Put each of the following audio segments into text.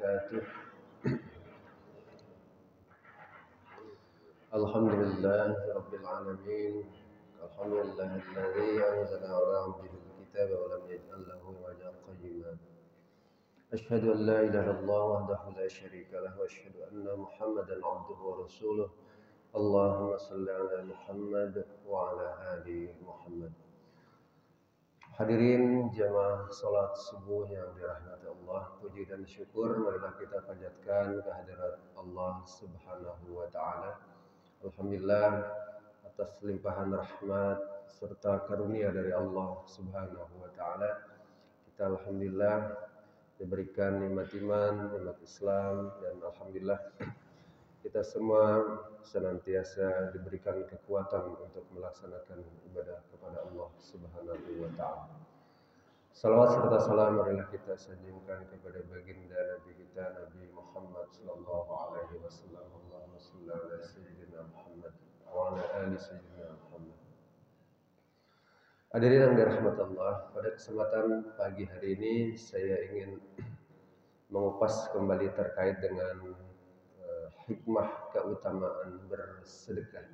وبركاته. الحمد لله رب العالمين. الحمد لله الذي أنزل على عبده الكتاب ولم يجعل له عوجا قيما. أشهد أن لا إله إلا الله وحده لا شريك له وأشهد أن محمدا عبده ورسوله. اللهم صل على محمد وعلى آل محمد. Hadirin jamaah salat subuh yang dirahmati Allah, puji dan syukur marilah kita panjatkan kehadirat Allah Subhanahu wa taala. Alhamdulillah atas limpahan rahmat serta karunia dari Allah Subhanahu wa taala. Kita alhamdulillah diberikan nikmat iman, nikmat Islam, dan alhamdulillah kita semua senantiasa diberikan kekuatan untuk melaksanakan ibadah kepada Allah Subhanahu wa taala. Salawat serta salam marilah kita sanjungkan kepada baginda Nabi kita Nabi Muhammad sallallahu alaihi wasallam. Allahumma shalli ala sayyidina Muhammad wa ala ali sayyidina Muhammad. Hadirin yang dirahmati Allah, pada kesempatan pagi hari ini saya ingin mengupas kembali terkait dengan hikmah keutamaan bersedekah.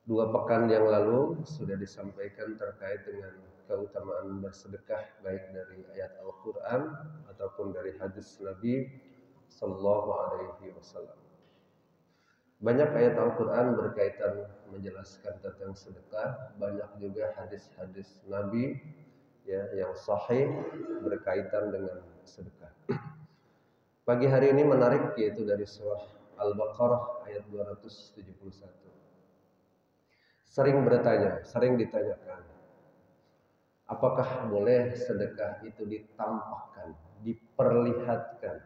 2 pekan yang lalu sudah disampaikan terkait dengan keutamaan bersedekah, baik dari ayat Al-Quran ataupun dari hadis Nabi Sallallahu Alaihi Wasallam. Banyak ayat Al-Quran berkaitan menjelaskan tentang sedekah, banyak juga hadis-hadis Nabi yang sahih berkaitan dengan sedekah. Pagi hari ini menarik, yaitu dari surah Al-Baqarah ayat 271. Sering ditanyakan, apakah boleh sedekah itu ditampakkan, diperlihatkan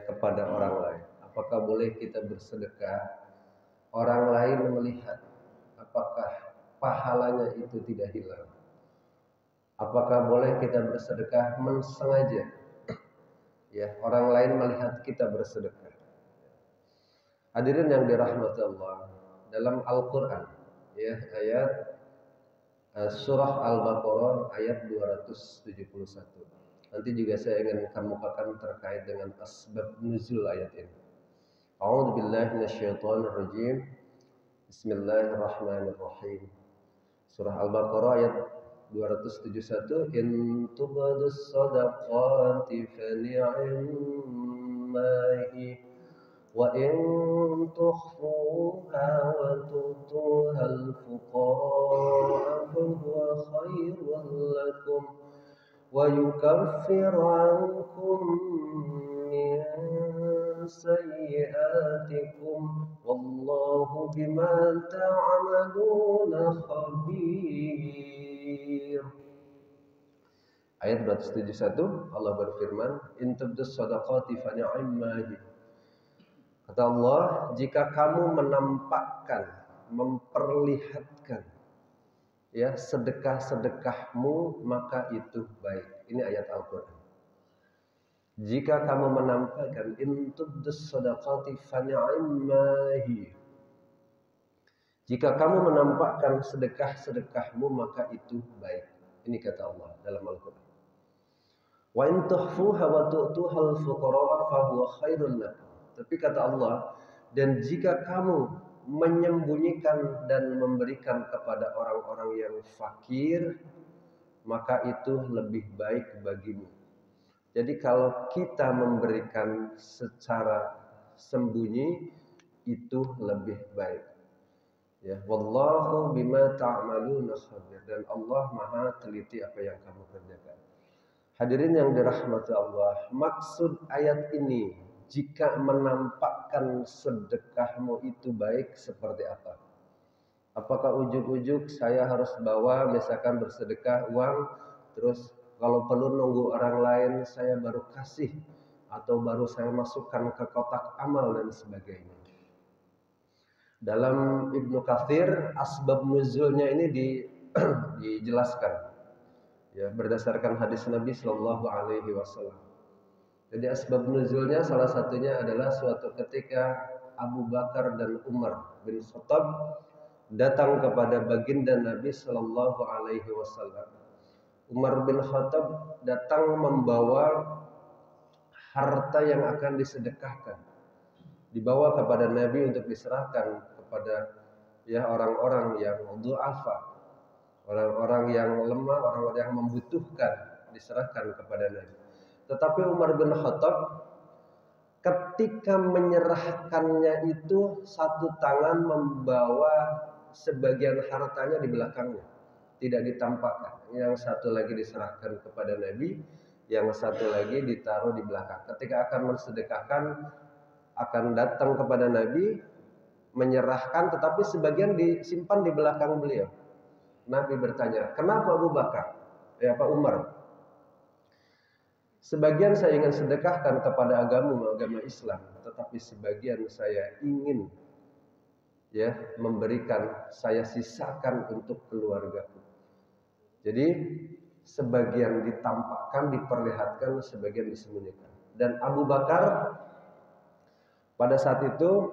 kepada orang lain? Apakah boleh kita bersedekah, orang lain melihat? Apakah pahalanya itu tidak hilang? Apakah boleh kita bersedekah mensengaja? Orang lain melihat kita bersedekah. Hadirin yang dirahmati Allah, dalam Al-Quran ayat surah Al-Baqarah ayat 271. Nanti juga saya ingin kemukakan terkait dengan asbab nuzul ayat ini. A'udzubillahi minasyaitonir rajim. Bismillahirrahmanirrahim. Surah Al-Baqarah ayat 271, in tubadus sadaqati fani'ammahi wa in tukhfuha wa tu'tuha al-fuqara fahuwa khairun lakum wa yukaffir 'ankum min sayyi'atikum wallahu bima ta'maluna khabir. Ayat 271 Allah berfirman, in tubdus shadaqati fa ni'ammahi. Kata Allah, jika kamu menampakkan, memperlihatkan sedekah-sedekahmu, maka itu baik. Ini ayat Al-Quran. Jika kamu menampakkan, in tubdus shadaqati fa ni'ammahi. Jika kamu menampakkan sedekah-sedekahmu, maka itu baik. Ini kata Allah dalam Al-Quran. Wa in tukhfuha wa tu'tuhal fuqara fa huwa khairul lakum. Tapi kata Allah, dan jika kamu menyembunyikan dan memberikan kepada orang-orang yang fakir, maka itu lebih baik bagimu. Jadi kalau kita memberikan secara sembunyi, itu lebih baik. Wallahu bima ta'maluna khabir. Dan Allah Maha teliti apa yang kamu kerjakan. Hadirin yang dirahmati Allah, maksud ayat ini, jika menampakkan sedekahmu itu baik, seperti apa? Apakah ujuk-ujuk saya harus bawa, misalkan bersedekah uang, terus kalau perlu nunggu orang lain saya baru kasih, atau baru saya masukkan ke kotak amal dan sebagainya? Dalam Ibnu Katsir, asbab nuzulnya ini dijelaskan berdasarkan hadis Nabi Sallallahu Alaihi Wasallam. Jadi asbab nuzulnya salah satunya adalah suatu ketika Abu Bakar dan Umar bin Khattab datang kepada baginda Nabi Sallallahu Alaihi Wasallam. Umar bin Khattab datang membawa harta yang akan disedekahkan, dibawa kepada Nabi untuk diserahkan kepada ya orang-orang yang du'afa, orang-orang yang lemah, orang-orang yang membutuhkan, diserahkan kepada Nabi. Tetapi Umar bin Khattab ketika menyerahkannya itu satu tangan membawa sebagian hartanya di belakangnya, tidak ditampakkan. Yang satu lagi diserahkan kepada Nabi, yang satu lagi ditaruh di belakang. Ketika akan mensedekahkan, akan datang kepada Nabi, menyerahkan, tetapi sebagian disimpan di belakang beliau. Nabi bertanya, kenapa Abu Bakar? Ya Pak Umar, sebagian saya ingin sedekahkan kepada agama Islam, tetapi sebagian saya ingin ya memberikan, saya sisakan untuk keluargaku. Jadi sebagian ditampakkan, diperlihatkan, sebagian disembunyikan. Dan Abu Bakar pada saat itu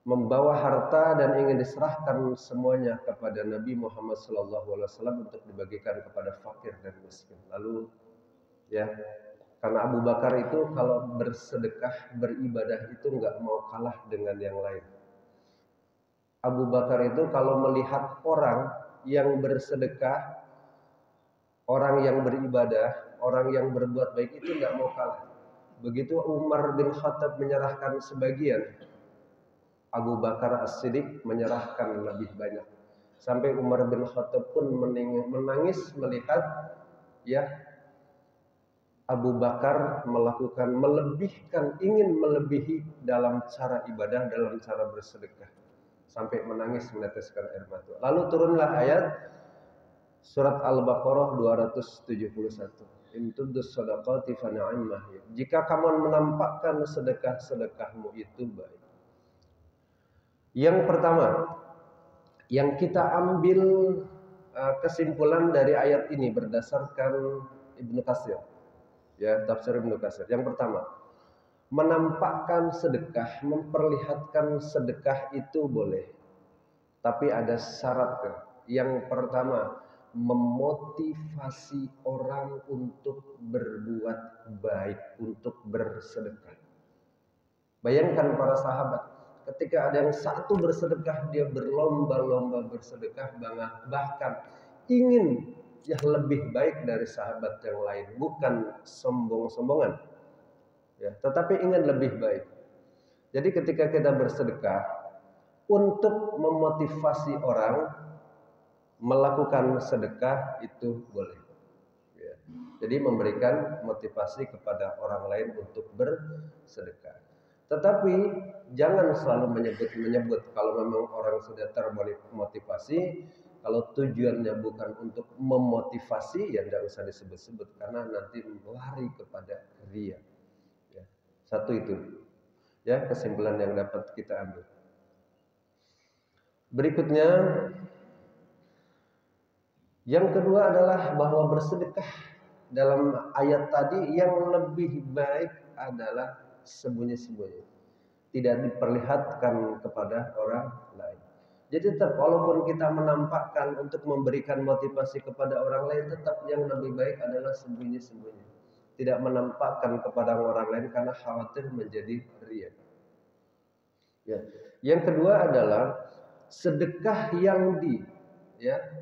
membawa harta dan ingin diserahkan semuanya kepada Nabi Muhammad SAW untuk dibagikan kepada fakir dan miskin. Lalu ya, karena Abu Bakar itu kalau bersedekah, beribadah itu nggak mau kalah dengan yang lain. Abu Bakar itu kalau melihat orang yang bersedekah, orang yang beribadah, orang yang berbuat baik itu nggak mau kalah. Begitu Umar bin Khattab menyerahkan sebagian, Abu Bakar As-Siddiq menyerahkan lebih banyak. Sampai Umar bin Khattab pun menangis melihat ya Abu Bakar melakukan ingin melebihi dalam cara ibadah, dalam cara bersedekah, sampai menangis meneteskan air mata. Lalu turunlah ayat surat Al-Baqarah 271. In tuddus shadaqati fa ni'mah. Jika kamu menampakkan sedekah-sedekahmu itu baik. Yang pertama, yang kita ambil kesimpulan dari ayat ini berdasarkan Ibnu Katsir. Ya, tafsir Ibnu Katsir. Yang pertama, menampakkan sedekah, memperlihatkan sedekah itu boleh. Tapi ada syaratnya. Yang pertama, memotivasi orang untuk berbuat baik, untuk bersedekah. Bayangkan para sahabat, ketika ada yang satu bersedekah, dia berlomba-lomba bersedekah, bahkan ingin yang lebih baik dari sahabat yang lain, bukan sombong-sombongan, ya, tetapi ingin lebih baik. Jadi ketika kita bersedekah untuk memotivasi orang melakukan sedekah itu boleh, ya. Jadi memberikan motivasi kepada orang lain untuk bersedekah. Tetapi jangan selalu menyebut kalau memang orang sudah termotivasi. Kalau tujuannya bukan untuk memotivasi, ya tidak usah disebut-sebut karena nanti lari kepada riya. Ya. Satu itu, ya kesimpulan yang dapat kita ambil. Berikutnya, yang kedua adalah bahwa bersedekah dalam ayat tadi yang lebih baik adalah sembunyi-sembunyi, tidak diperlihatkan kepada orang lain. Jadi tetap walaupun kita menampakkan untuk memberikan motivasi kepada orang lain, tetap yang lebih baik adalah sembunyi-sembunyi, tidak menampakkan kepada orang lain karena khawatir menjadi riya. Ya. Yang kedua adalah sedekah yang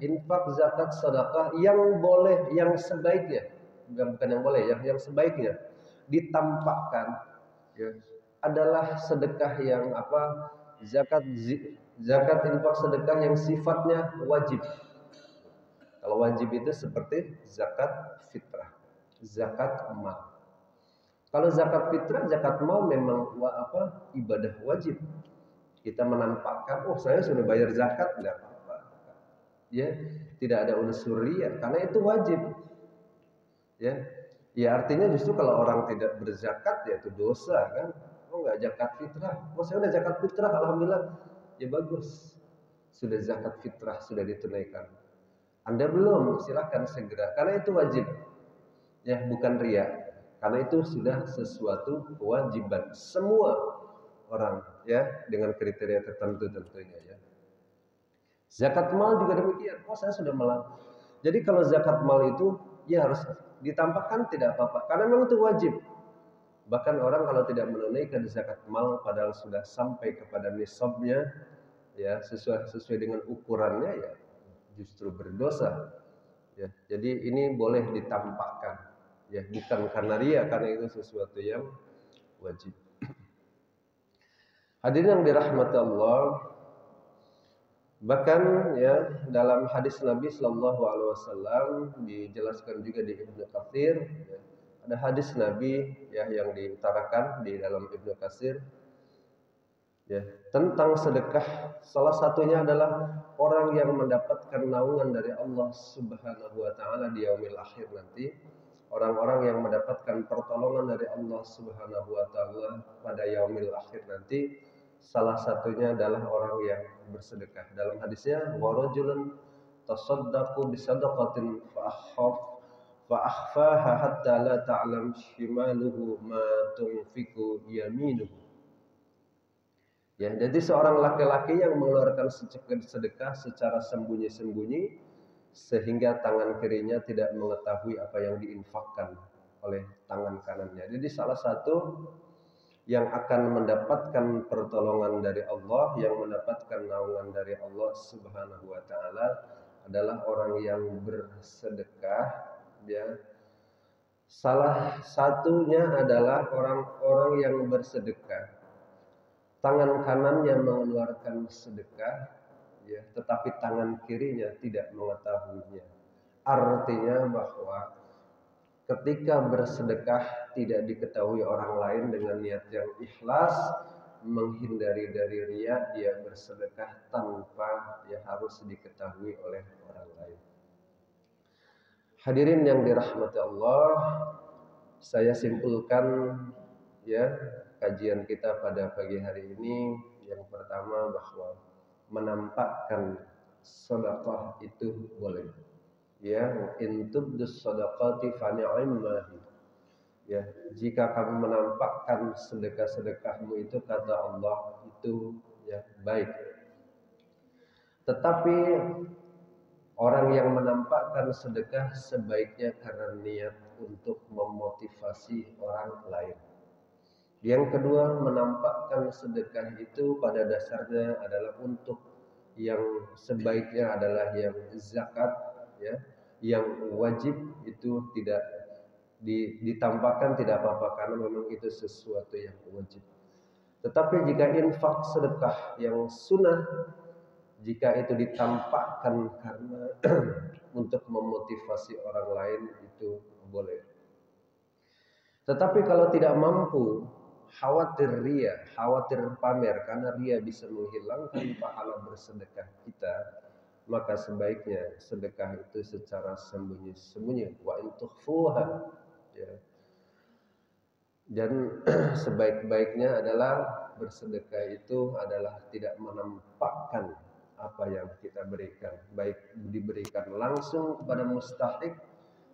infak, zakat, sedekah yang boleh, yang sebaiknya, bukan yang boleh, yang sebaiknya ditampakkan, ya, adalah sedekah yang zakat, infak, sedekah yang sifatnya wajib. Kalau wajib itu seperti zakat fitrah, zakat mal. Kalau zakat fitrah, zakat mal memang ibadah wajib. Kita menampakkan, saya sudah bayar zakat, enggak apa-apa. Ya, tidak ada unsur riya karena itu wajib. Ya. Ya artinya justru kalau orang tidak berzakat ya itu dosa kan. Enggak zakat fitrah. Saya udah zakat fitrah, alhamdulillah. Ya bagus. Sudah zakat fitrah sudah ditunaikan. Anda belum, silakan segera karena itu wajib. Ya, bukan riya. Karena itu sudah sesuatu kewajiban semua orang, ya, dengan kriteria tertentu tentunya, ya. Zakat mal juga demikian. Saya sudah malah. Jadi kalau zakat mal itu ya harus ditampakkan tidak apa-apa karena memang itu wajib. Bahkan orang kalau tidak menunaikan zakat mal padahal sudah sampai kepada nisabnya, ya sesuai dengan ukurannya, ya justru berdosa. Ya, jadi ini boleh ditampakkan, ya bukan karena ria, karena itu sesuatu yang wajib. Hadirin yang dirahmati Allah, bahkan ya dalam hadis Nabi Shallallahu Alaihi Wasallam dijelaskan juga di Ibnu Katsir, ya, ada hadis Nabi ya yang diutarakan di dalam Ibnu Katsir, ya tentang sedekah. Salah satunya adalah orang yang mendapatkan naungan dari Allah Subhanahu wa taala di yaumil akhir nanti. Orang-orang yang mendapatkan pertolongan dari Allah Subhanahu wa taala pada yaumil akhir nanti, salah satunya adalah orang yang bersedekah. Dalam hadisnya, wa rajulun tasaddaqu bi sadaqatin fa akhfaha hatta la ta'lam shimaluhu ma tunfiqu yaminuhu. Ya, jadi seorang laki-laki yang mengeluarkan sedekah secara sembunyi-sembunyi sehingga tangan kirinya tidak mengetahui apa yang diinfakkan oleh tangan kanannya. Jadi salah satu yang akan mendapatkan pertolongan dari Allah, yang mendapatkan naungan dari Allah Subhanahu wa taala adalah orang yang bersedekah, ya. Salah satunya adalah orang-orang yang bersedekah tangan kanannya mengeluarkan sedekah, ya, tetapi tangan kirinya tidak mengetahuinya. Artinya bahwa ketika bersedekah tidak diketahui orang lain dengan niat yang ikhlas, menghindari dari riya, dia bersedekah tanpa ya harus diketahui oleh orang lain. Hadirin yang dirahmati Allah, saya simpulkan ya kajian kita pada pagi hari ini. Yang pertama bahwa menampakkan sedekah itu boleh, ya in tubdus sadaqati fa ni'amah, ya jika kamu menampakkan sedekah-sedekahmu itu kata Allah itu ya baik. Tetapi orang yang menampakkan sedekah sebaiknya karena niat untuk memotivasi orang lain. Yang kedua, menampakkan sedekah itu pada dasarnya adalah untuk yang sebaiknya adalah yang zakat, ya, yang wajib itu tidak ditampakkan tidak apa-apa karena memang itu sesuatu yang wajib. Tetapi jika infak sedekah yang sunnah, jika itu ditampakkan karena untuk memotivasi orang lain itu boleh. Tetapi kalau tidak mampu, khawatir ria, khawatir pamer, karena ria bisa menghilangkan pahala bersedekah kita, maka sebaiknya sedekah itu secara sembunyi-sembunyi, wa in tukhfuha, ya. Dan sebaik-baiknya adalah bersedekah itu adalah tidak menampakkan apa yang kita berikan, baik diberikan langsung kepada mustahik,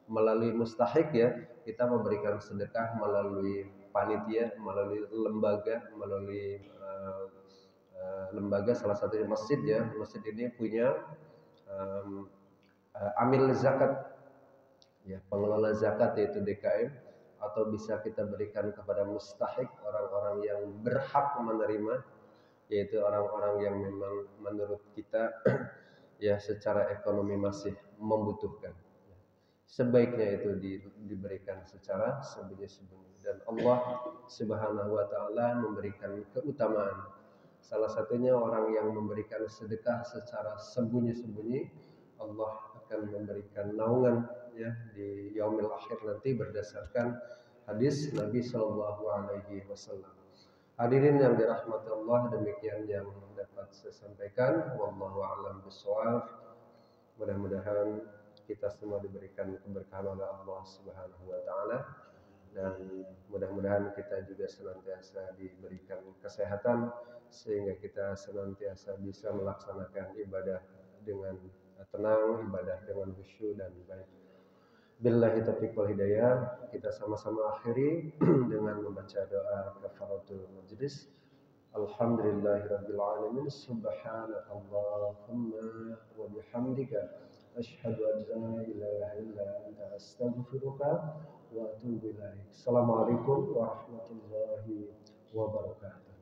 melalui mustahik, ya kita memberikan sedekah melalui panitia, melalui lembaga, melalui lembaga, salah satunya masjid, ya masjid ini punya amil zakat, ya pengelola zakat yaitu DKM, atau bisa kita berikan kepada mustahik, orang-orang yang berhak menerima, yaitu orang-orang yang memang menurut kita ya secara ekonomi masih membutuhkan. Sebaiknya itu diberikan secara sembunyi-sembunyi, dan Allah Subhanahu wa taala memberikan keutamaan. Salah satunya orang yang memberikan sedekah secara sembunyi-sembunyi, Allah akan memberikan naungan ya di yaumil akhir nanti berdasarkan hadis Nabi Shallallahu alaihi wasallam. Hadirin yang dirahmati Allah, demikian yang dapat saya sampaikan. Wallahu a'lam bishawab. Mudah-mudahan kita semua diberikan keberkahan oleh Allah Subhanahu wa taala, dan mudah-mudahan kita juga senantiasa diberikan kesehatan sehingga kita senantiasa bisa melaksanakan ibadah dengan tenang, ibadah dengan khusyuk dan baik. Billahi taufiq wal hidayah. Kita sama-sama akhiri dengan membaca doa kafaratul majlis. Alhamdulillahirabbil alamin. Subhanakallahumma wa bihamdika asyhadu an la ilaha illa anta astaghfiruka wa atubu ilaik. Assalamualaikum warahmatullahi wabarakatuh.